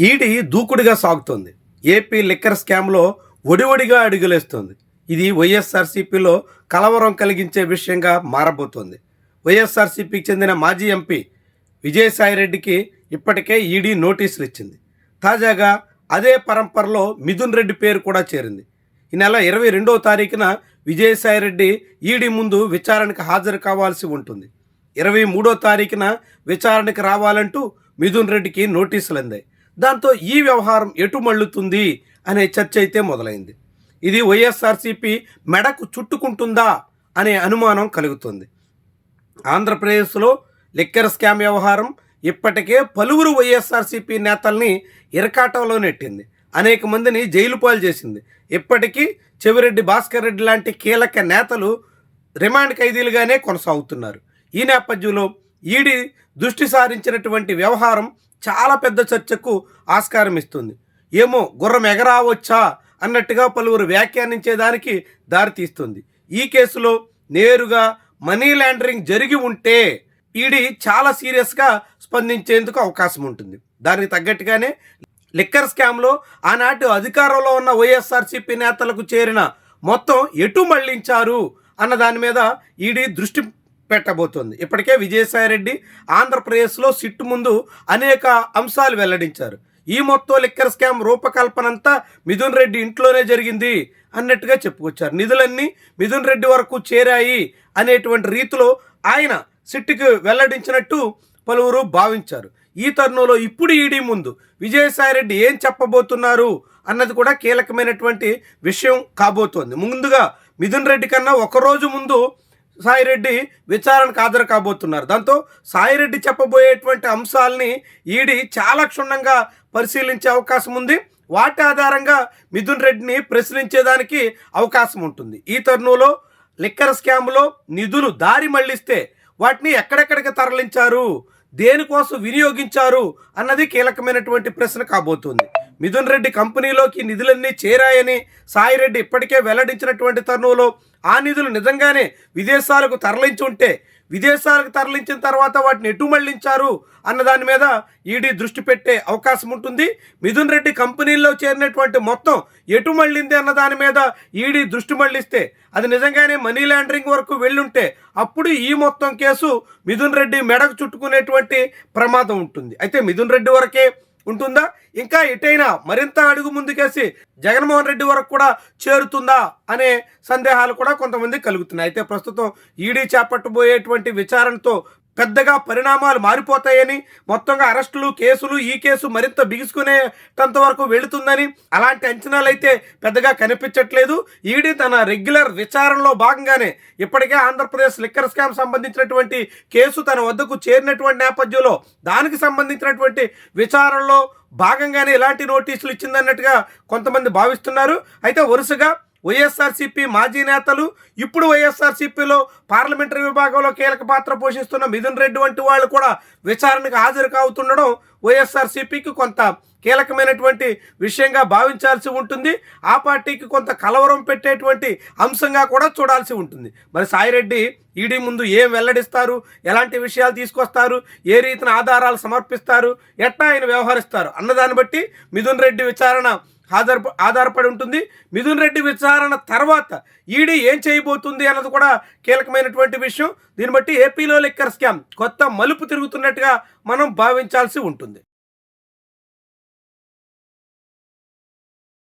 ED దూకుడుగా సాగుతోంది. AP liquor స్కామ్లో ఒడివడిగా అడుగులేస్తోంది. ఇది వైఎస్ఆర్సీపీలో కలవరం కలిగించే విషయంగా మారబోతోంది. వైఎస్ఆర్సీపీకి చెందిన మాజీ ఎంపీ విజయసాయిరెడ్డికి ఇప్పటికే ఈడీ నోటీసులు ఇచ్చింది. తాజాగా అదే పరంపరలో మిథున్ రెడ్డి పేరు కూడా చేరింది. ఈ నెల 22వ తారీఖున విజయసాయిరెడ్డి ఈడీ ముందు విచారణకు హాజరు కావాల్సి ఉంటుంది. 23వ తారీఖున విచారణకు రావాలంటూ మిథున్ రెడ్డికి నోటీసులు అందాయి. దాంతో ఈ వ్యవహారం ఎటు మళ్ళుతుంది అనే చర్చ అయితే మొదలైంది. ఇది వైఎస్ఆర్సీపీ మెడకు చుట్టుకుంటుందా అనే అనుమానం కలుగుతుంది. ఆంధ్రప్రదేశ్లో లిక్కర్ స్కామ్ వ్యవహారం ఇప్పటికే పలువురు వైఎస్ఆర్సీపీ నేతల్ని ఇరకాటంలో నెట్టింది. అనేక మందిని జైలు పాలు చేసింది. ఇప్పటికీ చెవిరెడ్డి భాస్కర్ రెడ్డి లాంటి కీలక నేతలు రిమాండ్ ఖైదీలుగానే కొనసాగుతున్నారు. ఈ నేపథ్యంలో ఈడీ దృష్టి సారించినటువంటి వ్యవహారం చాలా పెద్ద చర్చకు ఆస్కారం ఇస్తుంది. ఏమో గుర్రం ఎగరావచ్చా అన్నట్టుగా పలువురు వ్యాఖ్యానించేదానికి దారితీస్తుంది. ఈ కేసులో నేరుగా మనీ లాండరింగ్ జరిగి ఉంటే ఈడీ చాలా సీరియస్గా స్పందించేందుకు అవకాశం ఉంటుంది. దానికి తగ్గట్టుగానే లిక్కర్ స్కామ్లో ఆనాటి అధికారంలో ఉన్న వైఎస్ఆర్సీపీ నేతలకు చేరిన మొత్తం ఎటు మళ్లించారు అన్న దాని మీద ఈడీ దృష్టి పెట్టబోతోంది. ఇప్పటికే విజయసాయిరెడ్డి ఆంధ్రప్రదేశ్లో సిట్టు ముందు అనేక అంశాలు వెల్లడించారు. ఈ మొత్తం లిక్కర్ స్కామ్ రూపకల్పనంతా మిథున్ రెడ్డి ఇంట్లోనే జరిగింది అన్నట్టుగా చెప్పుకొచ్చారు. నిధులన్నీ మిథున్ రెడ్డి వరకు చేరాయి అనేటువంటి రీతిలో ఆయన సిట్టుకు వెల్లడించినట్టు పలువురు భావించారు. ఈ తరుణంలో ఇప్పుడు ఈడీ ముందు విజయసాయిరెడ్డి ఏం చెప్పబోతున్నారు అన్నది కూడా కీలకమైనటువంటి విషయం కాబోతోంది. ముందుగా మిథున్ రెడ్డి కన్నా ఒకరోజు ముందు సాయిరెడ్డి విచారణకు హాజరు కాబోతున్నారు. దాంతో సాయిరెడ్డి చెప్పబోయేటువంటి అంశాలని ఈడీ చాలా క్షుణ్ణంగా పరిశీలించే అవకాశం ఉంది. వాటి ఆధారంగా మిథున్ రెడ్డిని ప్రశ్నించేదానికి అవకాశం ఉంటుంది. ఈ తరుణంలో లిక్కర్ స్కామ్లో నిధులు దారి మళ్లిస్తే వాటిని ఎక్కడెక్కడికి తరలించారు, దేనికోసం వినియోగించారు అన్నది కీలకమైనటువంటి ప్రశ్న కాబోతుంది. మిథున్ రెడ్డి కంపెనీలోకి నిధులన్నీ చేరాయని సాయిరెడ్డి ఇప్పటికే వెల్లడించినటువంటి తరుణంలో ఆ నిధులు నిజంగానే విదేశాలకు తరలించి ఉంటే విదేశాలకు తరలించిన తర్వాత వాటిని ఎటు మళ్లించారు అన్న దాని మీద ఈడీ దృష్టి పెట్టే అవకాశం ఉంటుంది. మిథున్ రెడ్డి కంపెనీల్లో చేరినటువంటి మొత్తం ఎటు మళ్ళింది అన్న దాని మీద ఈడీ దృష్టి మళ్లిస్తే అది నిజంగానే మనీ లాండరింగ్ వరకు వెళ్ళుంటే అప్పుడు ఈ మొత్తం కేసు మిథున్ రెడ్డి మెడకు చుట్టుకునేటువంటి ప్రమాదం ఉంటుంది. అయితే మిథున్ రెడ్డి వరకే ఉంటుందా, ఇంకా ఎటైనా మరింత అడుగు ముందుకేసి జగన్మోహన్ రెడ్డి వరకు కూడా చేరుతుందా అనే సందేహాలు కూడా కొంతమంది కలుగుతున్నాయి. అయితే ప్రస్తుతం ఈడీ చేపట్టబోయేటువంటి విచారణతో పెద్దగా పరిణామాలు మారిపోతాయని, మొత్తంగా అరెస్టులు కేసులు ఈ కేసు మరింత బిగుసుకునేటంత వరకు వెళుతుందని అలాంటి అంచనాలు అయితే పెద్దగా కనిపించట్లేదు. ఈడీ తన రెగ్యులర్ విచారణలో భాగంగానే ఇప్పటికే ఆంధ్రప్రదేశ్ లిక్కర్ స్కామ్ సంబంధించినటువంటి కేసు తన వద్దకు చేరినటువంటి నేపథ్యంలో దానికి సంబంధించినటువంటి విచారణలో భాగంగానే ఇలాంటి నోటీసులు ఇచ్చిందన్నట్టుగా కొంతమంది భావిస్తున్నారు. అయితే వరుసగా వైఎస్ఆర్సీపీ మాజీ నేతలు ఇప్పుడు వైఎస్ఆర్సీపీలో పార్లమెంటరీ విభాగంలో కీలక పాత్ర పోషిస్తున్న మిథున్ రెడ్డి వంటి వాళ్ళు కూడా విచారణకు హాజరు కావుతుండడం వైఎస్ఆర్సీపీకి కొంత కీలకమైనటువంటి విషయంగా భావించాల్సి ఉంటుంది. ఆ పార్టీకి కొంత కలవరం పెట్టేటువంటి అంశంగా కూడా చూడాల్సి ఉంటుంది. మరి సాయిరెడ్డి ఈడీ ముందు ఏం వెల్లడిస్తారు, ఎలాంటి విషయాలు తీసుకొస్తారు, ఏ రీతిన ఆధారాలు సమర్పిస్తారు, ఎట్లా ఆయన వ్యవహరిస్తారు అన్నదాన్ని బట్టి మిథున్ రెడ్డి విచారణ ఆధారపడి ఉంటుంది. మిథున్ రెడ్డి విచారణ తర్వాత ఈడీ ఏం చేయబోతుంది అన్నది కూడా కీలకమైనటువంటి విషయం. దీన్ని బట్టి ఏపీలో లిక్కర్ స్కామ్ కొత్త మలుపు తిరుగుతున్నట్టుగా మనం భావించాల్సి ఉంటుంది.